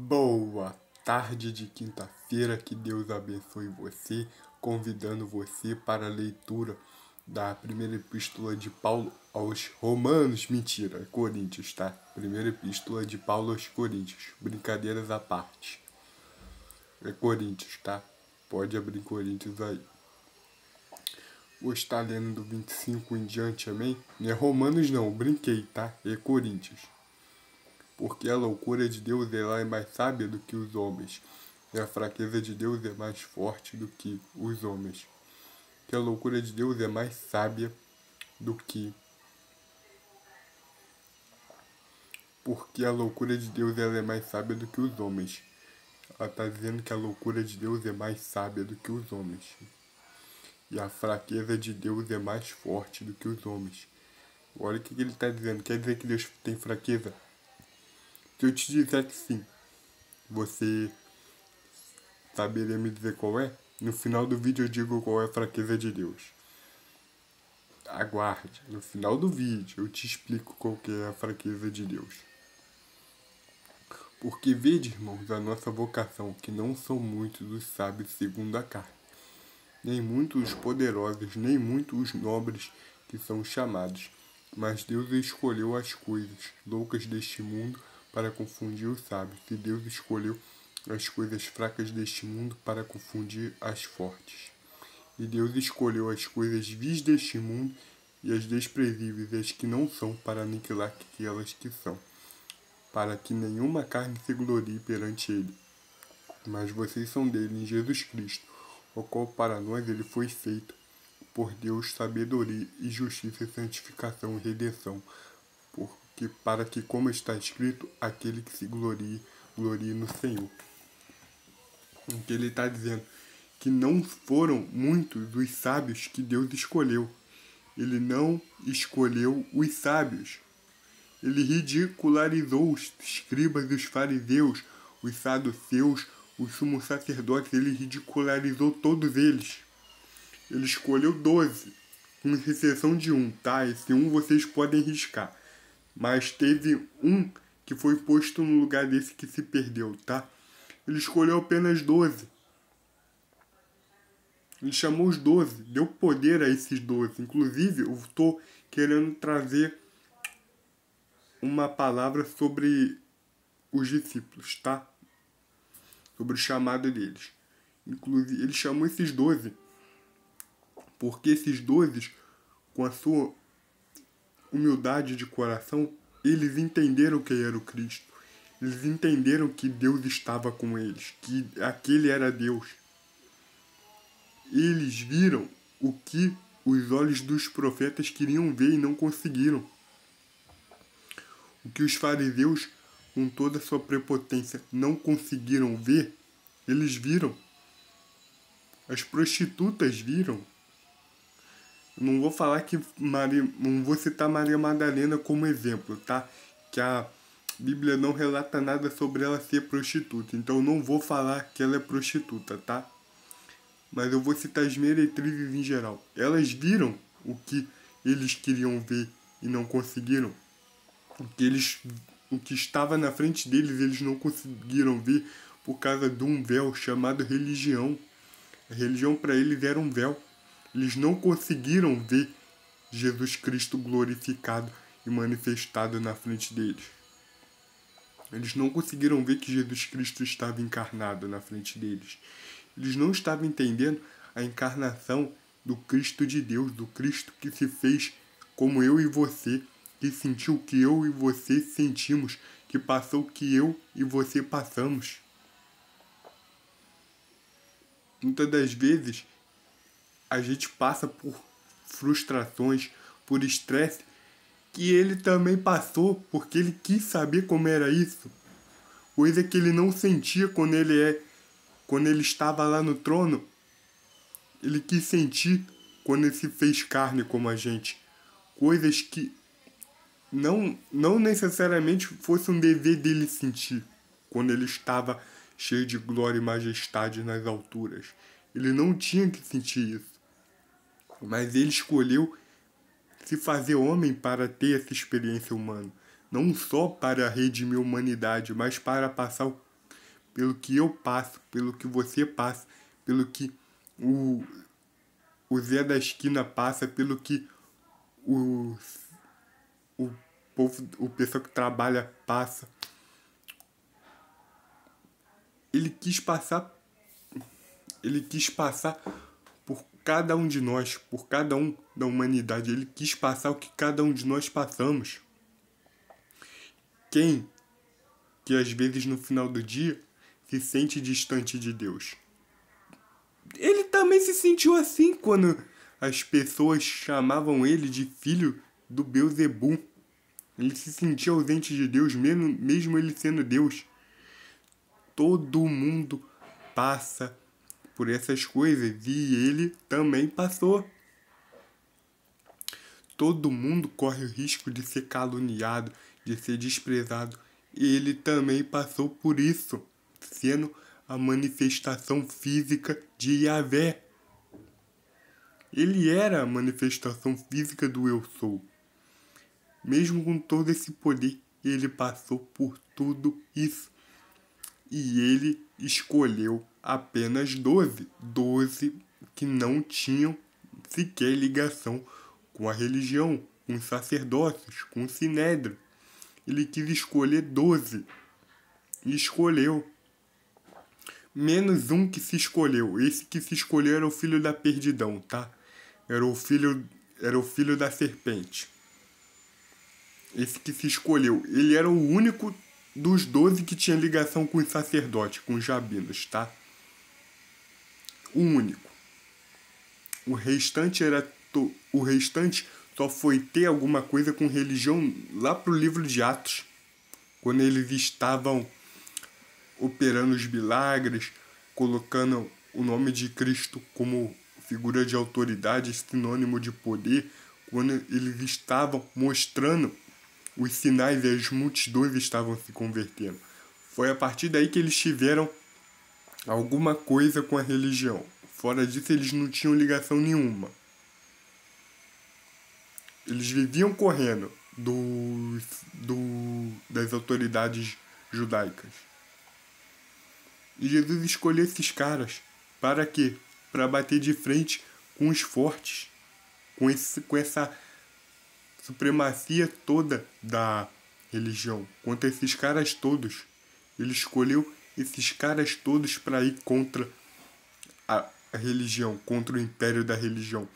Boa tarde de quinta-feira, que Deus abençoe você, convidando você para a leitura da primeira epístola de Paulo aos Romanos, mentira, Coríntios, tá? Primeira epístola de Paulo aos Coríntios, brincadeiras à parte. É Coríntios, tá? Pode abrir Coríntios aí. Vou estar lendo do 25 em diante, amém? Não é Romanos não, brinquei, tá? É Coríntios. Porque a loucura de Deus ela é mais sábia do que os homens, e a fraqueza de Deus é mais forte do que os homens. Que a loucura de Deus é mais sábia do que... Porque a loucura de Deus ela é mais sábia do que os homens. Ela está dizendo que a loucura de Deus é mais sábia do que os homens. E a fraqueza de Deus é mais forte do que os homens. Olha o que ele está dizendo. Quer dizer que Deus tem fraqueza? Se eu te disser que sim, você saberia me dizer qual é? No final do vídeo eu digo qual é a fraqueza de Deus. Aguarde, no final do vídeo eu te explico qual que é a fraqueza de Deus. Porque vede, irmãos, a nossa vocação, que não são muitos os sábios segundo a carne, nem muitos os poderosos, nem muitos os nobres que são chamados. Mas Deus escolheu as coisas loucas deste mundo para confundir os sábios, e Deus escolheu as coisas fracas deste mundo para confundir as fortes. E Deus escolheu as coisas vis deste mundo e as desprezíveis, as que não são, para aniquilar aquelas que são, para que nenhuma carne se glorie perante ele. Mas vocês são dele, em Jesus Cristo, o qual para nós ele foi feito por Deus sabedoria e justiça e santificação e redenção, porque para que, como está escrito, aquele que se glorie no Senhor. O que ele está dizendo? Que não foram muitos os sábios que Deus escolheu. Ele não escolheu os sábios. Ele ridicularizou os escribas e os fariseus, os saduceus, os sumos sacerdotes. Ele ridicularizou todos eles. Ele escolheu 12, com exceção de um, tá? Esse um vocês podem riscar. Mas teve um que foi posto no lugar desse que se perdeu, tá? Ele escolheu apenas 12. Ele chamou os 12, deu poder a esses 12. Inclusive, eu estou querendo trazer uma palavra sobre os discípulos, tá? Sobre o chamado deles. Inclusive, ele chamou esses 12 porque esses 12, com a sua humildade de coração, eles entenderam quem era o Cristo. Eles entenderam que Deus estava com eles, que aquele era Deus. Eles viram o que os olhos dos profetas queriam ver e não conseguiram. O que os fariseus, com toda a sua prepotência, não conseguiram ver, eles viram. As prostitutas viram. Não vou falar que não vou citar Maria Madalena como exemplo, tá? Que a Bíblia não relata nada sobre ela ser prostituta. Então não vou falar que ela é prostituta, tá? Mas eu vou citar as meretrizes em geral. Elas viram o que eles queriam ver e não conseguiram. O que estava na frente deles eles não conseguiram ver por causa de um véu chamado religião. A religião para eles era um véu. Eles não conseguiram ver Jesus Cristo glorificado e manifestado na frente deles. Eles não conseguiram ver que Jesus Cristo estava encarnado na frente deles. Eles não estavam entendendo a encarnação do Cristo de Deus, do Cristo que se fez como eu e você, que sentiu o que eu e você sentimos, que passou o que eu e você passamos. Muitas das vezes, a gente passa por frustrações, por estresse, que ele também passou, porque ele quis saber como era isso. Coisa que ele não sentia quando ele estava lá no trono. Ele quis sentir quando ele se fez carne como a gente. Coisas que não necessariamente fosse um dever dele sentir quando ele estava cheio de glória e majestade nas alturas. Ele não tinha que sentir isso. Mas ele escolheu se fazer homem para ter essa experiência humana. Não só para redimir a humanidade, mas para passar pelo que eu passo, pelo que você passa, pelo que o Zé da esquina passa, pelo que o, o povo, o pessoal que trabalha passa. Ele quis passar por cada um de nós, por cada um da humanidade. Ele quis passar o que cada um de nós passamos. Quem que às vezes no final do dia se sente distante de Deus? Ele também se sentiu assim quando as pessoas chamavam ele de filho do Beelzebub. Ele se sentia ausente de Deus, mesmo ele sendo Deus. Todo mundo passa por essas coisas e ele também passou. Todo mundo corre o risco de ser caluniado, de ser desprezado. E ele também passou por isso, sendo a manifestação física de Yahvé. Ele era a manifestação física do Eu Sou. Mesmo com todo esse poder, ele passou por tudo isso. E ele escolheu apenas 12. 12 que não tinham sequer ligação com a religião, com os sacerdócios, com o sinédrio. Ele quis escolher 12. E escolheu. Menos um que se escolheu. Esse que se escolheu era o filho da perdidão, tá? Era o filho da serpente. Esse que se escolheu. Ele era o único dos 12 que tinha ligação com os sacerdotes, com os rabinos, tá? O único. O restante só foi ter alguma coisa com religião lá pro livro de Atos, quando eles estavam operando os milagres, colocando o nome de Cristo como figura de autoridade, sinônimo de poder, quando eles estavam mostrando os sinais e as multidões estavam se convertendo. Foi a partir daí que eles tiveram alguma coisa com a religião. Fora disso, eles não tinham ligação nenhuma. Eles viviam correndo das autoridades judaicas. E Jesus escolheu esses caras. Para quê? Para bater de frente com os fortes. Com essa supremacia toda da religião. Contra esses caras todos. Ele escolheu esses caras todos para ir contra a religião, contra o império da religião.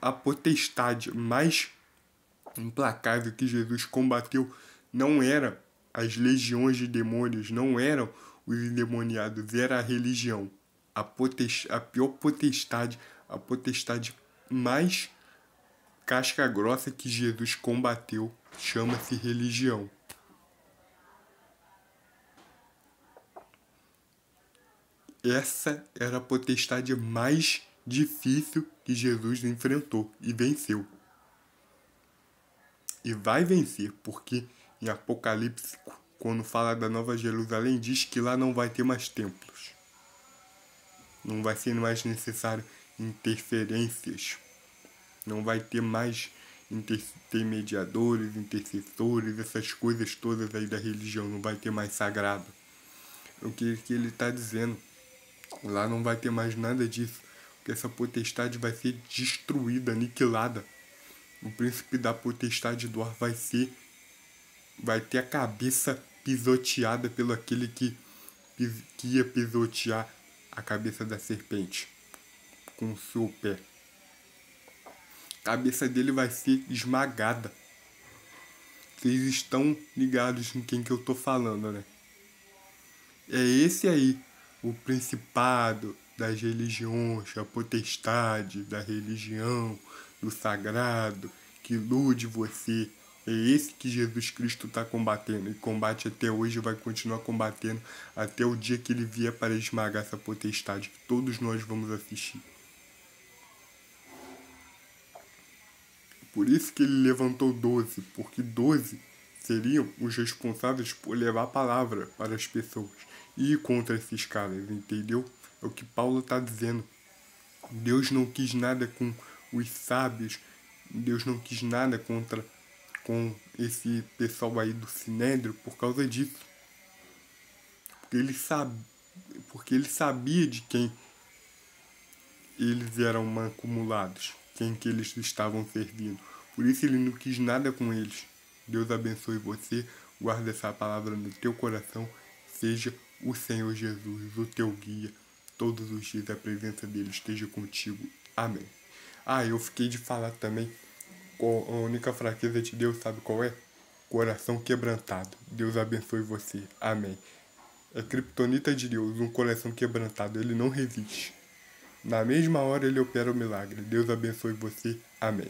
A potestade mais implacável que Jesus combateu não era as legiões de demônios, não eram os endemoniados, era a religião. A pior potestade, a potestade mais casca grossa que Jesus combateu, chama-se religião. Essa era a potestade mais difícil que Jesus enfrentou e venceu. E vai vencer, porque em Apocalipse, quando fala da Nova Jerusalém, diz que lá não vai ter mais templos. Não vai ser mais necessário interferências. Não vai ter mais intermediadores, intercessores, essas coisas todas aí da religião. Não vai ter mais sagrado. O que ele está dizendo. Lá não vai ter mais nada disso. Porque essa potestade vai ser destruída, aniquilada. O príncipe da potestade do ar vai ter a cabeça pisoteada pelo aquele que ia pisotear a cabeça da serpente com o seu pé. A cabeça dele vai ser esmagada. Vocês estão ligados em quem que eu tô falando, né? É esse aí, o principado das religiões, a potestade da religião, do sagrado, que ilude você. É esse que Jesus Cristo está combatendo. E combate até hoje e vai continuar combatendo até o dia que ele vier para esmagar essa potestade que todos nós vamos assistir. Por isso que ele levantou 12, porque 12 seriam os responsáveis por levar a palavra para as pessoas e ir contra esses caras, entendeu? É o que Paulo está dizendo. Deus não quis nada com os sábios, Deus não quis nada com esse pessoal aí do Sinédrio por causa disso. porque ele sabia de quem eles eram mancomunados, quem que eles estavam servindo. Por isso ele não quis nada com eles. Deus abençoe você, guarda essa palavra no teu coração, seja o Senhor Jesus o teu guia, todos os dias a presença dele esteja contigo. Amém. Eu fiquei de falar também, a única fraqueza de Deus, sabe qual é? Coração quebrantado. Deus abençoe você. Amém. É criptonita de Deus, um coração quebrantado, ele não resiste. Na mesma hora ele opera o milagre. Deus abençoe você. Amém.